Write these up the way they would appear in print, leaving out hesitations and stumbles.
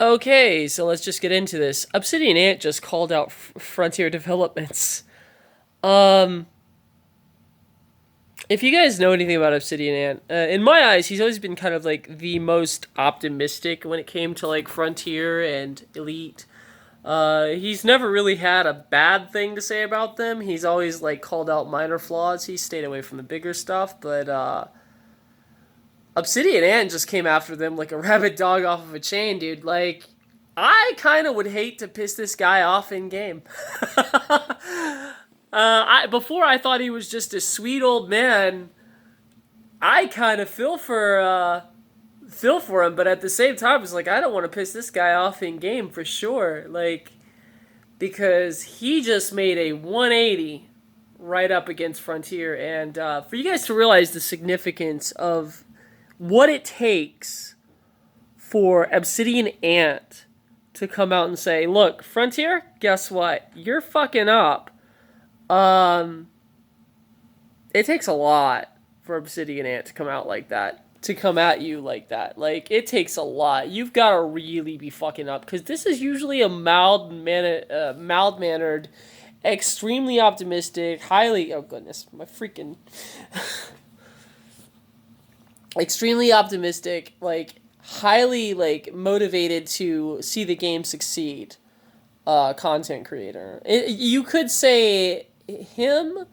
Okay, so let's just get into this. Obsidian Ant just called out Frontier Developments. Um, if you guys know anything about Obsidian Ant, in my eyes, he's always been kind of like the most optimistic when it came to like Frontier and Elite. He's never really had a bad thing to say about them. He's always like called out minor flaws. He stayed away from the bigger stuff, but Obsidian Ant just came after them like a rabid dog off of a chain, dude. Like, I kind of would hate to piss this guy off in game. Before I thought he was just a sweet old man. I kind of feel for him, but at the same time, it's like I don't want to piss this guy off in game for sure. Like, because he just made a 180 right up against Frontier, and for you guys to realize the significance of what it takes for Obsidian Ant to come out and say, "Look, Frontier, guess what? You're fucking up." It takes a lot for Obsidian Ant to come out like that, to come at you like that. Like, it takes a lot. You've got to really be fucking up, because this is usually a mild-mannered, extremely optimistic, highly, oh goodness, my freaking, extremely optimistic, like, highly, like, motivated to see the game succeed, content creator. You could say him,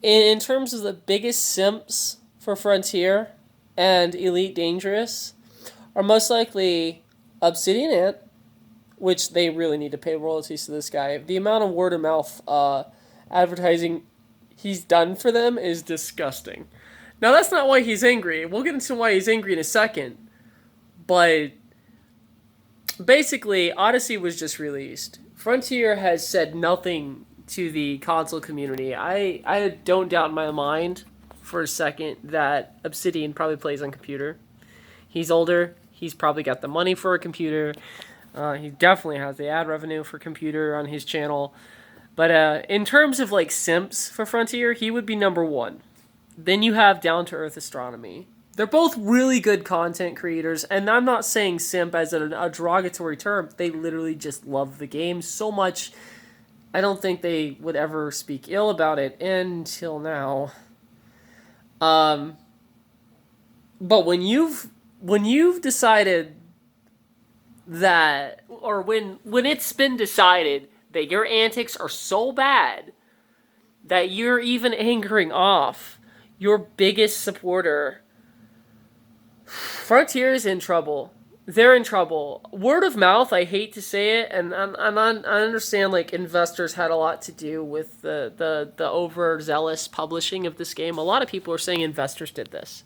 in terms of the biggest simps for Frontier and Elite Dangerous, are most likely Obsidian Ant, which they really need to pay royalties to this guy. The amount of word of mouth advertising he's done for them is disgusting. Now, that's not why he's angry. We'll get into why he's angry in a second. But basically, Odyssey was just released. Frontier has said nothing to the console community. I don't doubt in my mind for a second that Obsidian probably plays on computer. He's older. He's probably got the money for a computer. He definitely has the ad revenue for computer on his channel. But in terms of like simps for Frontier, he would be number one. Then you have Down to Earth Astronomy. They're both really good content creators, and I'm not saying simp as a derogatory term. They literally just love the game so much. I don't think they would ever speak ill about it until now. But when you've decided that, or when it's been decided that your antics are so bad that you're even angering off your biggest supporter, Frontier's in trouble. They're in trouble. Word of mouth, I hate to say it, and I understand like investors had a lot to do with the overzealous publishing of this game. A lot of people are saying investors did this.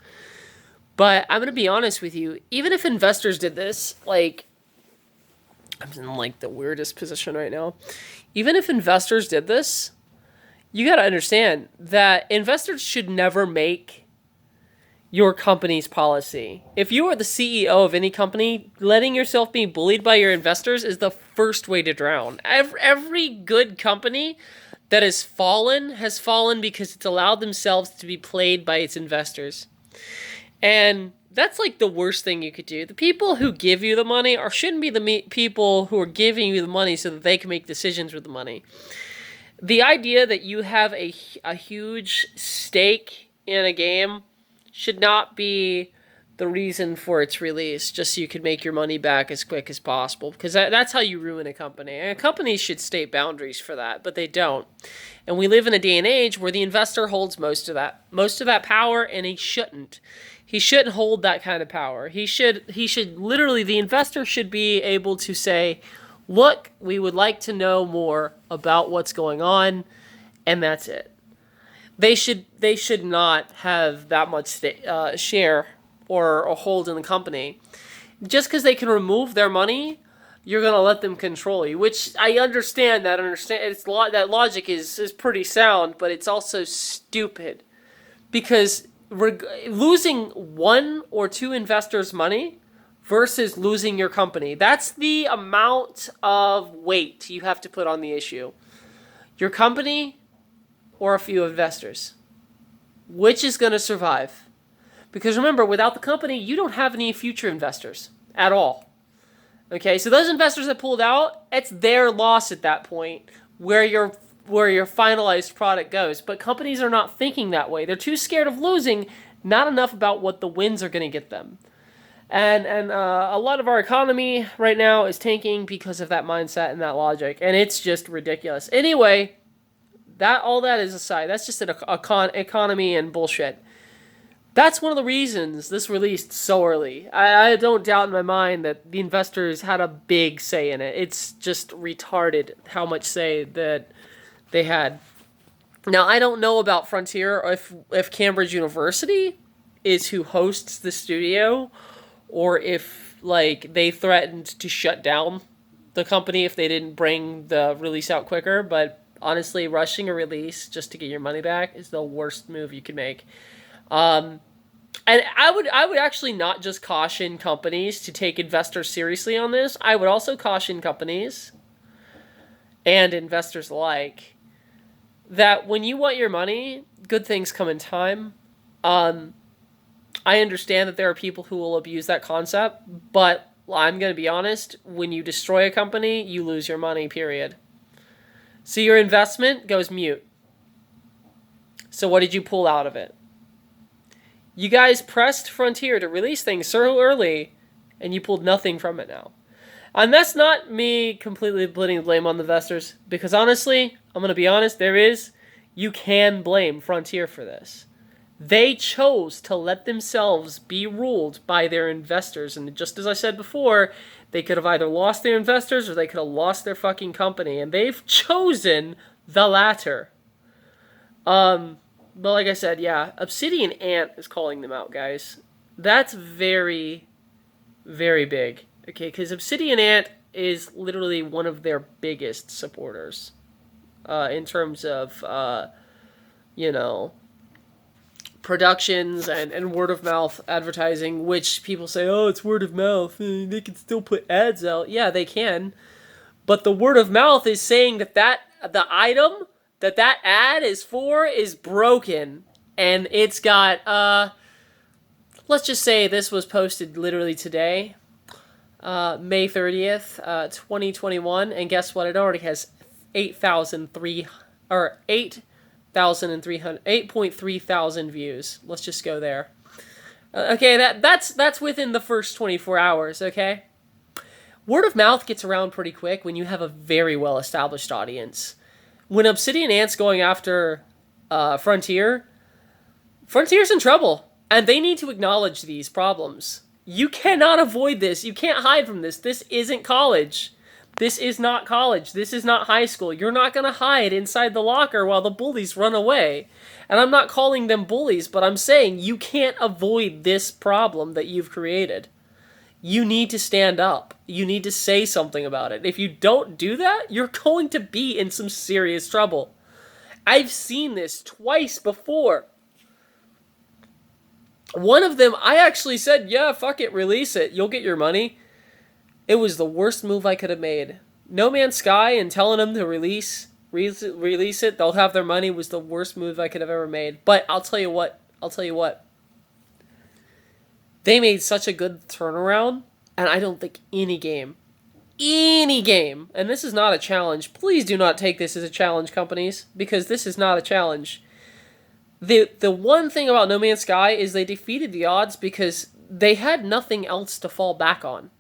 But I'm going to be honest with you, even if investors did this, like, I'm in like the weirdest position right now. Even if investors did this, you got to understand that investors should never make your company's policy. If you are the CEO of any company, letting yourself be bullied by your investors is the first way to drown. Every good company that has fallen because it's allowed themselves to be played by its investors. And that's like the worst thing you could do. The people who give you the money shouldn't be the people who are giving you the money so that they can make decisions with the money. The idea that you have a huge stake in a game should not be the reason for its release, just so you can make your money back as quick as possible. Because that's how you ruin a company. And companies should state boundaries for that, but they don't. And we live in a day and age where the investor holds most of that power, and he shouldn't. He shouldn't hold that kind of power. He should literally, the investor should be able to say, look, we would like to know more about what's going on, and that's it. They should not have that much share or a hold in the company. Just because they can remove their money, you're gonna let them control you. Which I understand. That logic is pretty sound, but it's also stupid, because losing one or two investors' money versus losing your company, that's the amount of weight you have to put on the issue. Your company or a few investors. Which is going to survive? Because remember, without the company, you don't have any future investors at all. Okay, so those investors that pulled out, it's their loss at that point where your finalized product goes. But companies are not thinking that way. They're too scared of losing, not enough about what the wins are going to get them. And a lot of our economy right now is tanking because of that mindset and that logic, and it's just ridiculous. Anyway, that all that is aside. That's just an economy and bullshit. That's one of the reasons this released so early. I don't doubt in my mind that the investors had a big say in it. It's just retarded how much say that they had. Now, I don't know about Frontier or if Cambridge University is who hosts the studio, or if like they threatened to shut down the company if they didn't bring the release out quicker. But honestly, rushing a release just to get your money back is the worst move you could make. And I would actually not just caution companies to take investors seriously on this. I would also caution companies and investors alike that when you want your money, good things come in time. I understand that there are people who will abuse that concept, but I'm going to be honest, when you destroy a company, you lose your money, period. So your investment goes mute. So what did you pull out of it? You guys pressed Frontier to release things so early, and you pulled nothing from it now. And that's not me completely putting the blame on the investors, because honestly, I'm going to be honest, you can blame Frontier for this. They chose to let themselves be ruled by their investors, and just as I said before, they could have either lost their investors or they could have lost their fucking company, and they've chosen the latter. But like I said, yeah, Obsidian Ant is calling them out, guys. That's very, very big. Okay, because Obsidian Ant is literally one of their biggest supporters in terms of, productions and word of mouth advertising, which people say, oh, it's word of mouth. They can still put ads out. Yeah, they can. But the word of mouth is saying that the item that ad is for is broken, and it's got let's just say this was posted literally today, May 30th, 2021, and guess what? It already has 8.3 thousand views. Let's just go there. Okay, that's within the first 24 hours. Okay, word of mouth gets around pretty quick when you have a very well established audience. When Obsidian Ant's going after Frontier's in trouble, and they need to acknowledge these problems. You cannot avoid this. You can't hide from this. This isn't college. This is not college. This is not high school. You're not going to hide inside the locker while the bullies run away. And I'm not calling them bullies, but I'm saying you can't avoid this problem that you've created. You need to stand up. You need to say something about it. If you don't do that, you're going to be in some serious trouble. I've seen this twice before. One of them, I actually said, yeah, fuck it, release it. You'll get your money. It was the worst move I could have made. No Man's Sky and telling them to release it, they'll have their money, was the worst move I could have ever made. But I'll tell you what. They made such a good turnaround, and I don't think any game, and this is not a challenge. Please do not take this as a challenge, companies, because this is not a challenge. The one thing about No Man's Sky is they defeated the odds because they had nothing else to fall back on.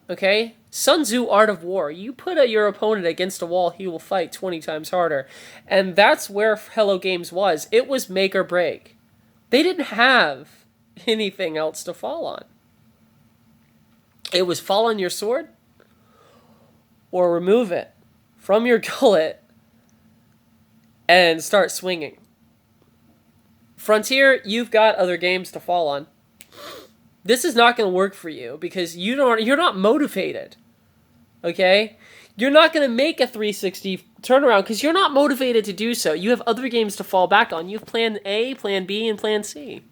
Okay? Sun Tzu, Art of War. You put your opponent against a wall, he will fight 20 times harder. And that's where Hello Games was. It was make or break. They didn't have anything else to fall on. It was fall on your sword or remove it from your gullet and start swinging. Frontier, you've got other games to fall on. This is not going to work for you because you're not motivated. Okay? You're not going to make a 360 turnaround because you're not motivated to do so. You have other games to fall back on. You have Plan A, Plan B, and Plan C.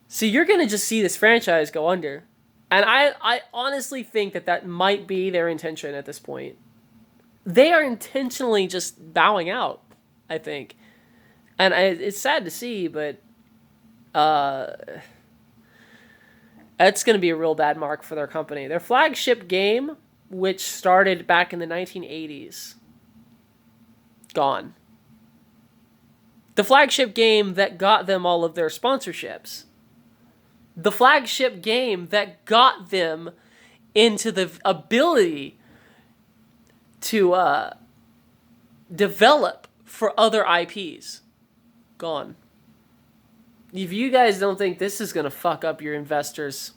So you're going to just see this franchise go under. And I honestly think that might be their intention at this point. They are intentionally just bowing out, I think. And it's sad to see, but... That's going to be a real bad mark for their company. Their flagship game, which started back in the 1980s, gone. The flagship game that got them all of their sponsorships. The flagship game that got them into the ability to develop for other IPs. Gone. If you guys don't think this is going to fuck up your investors,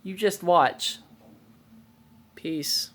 you just watch. Peace.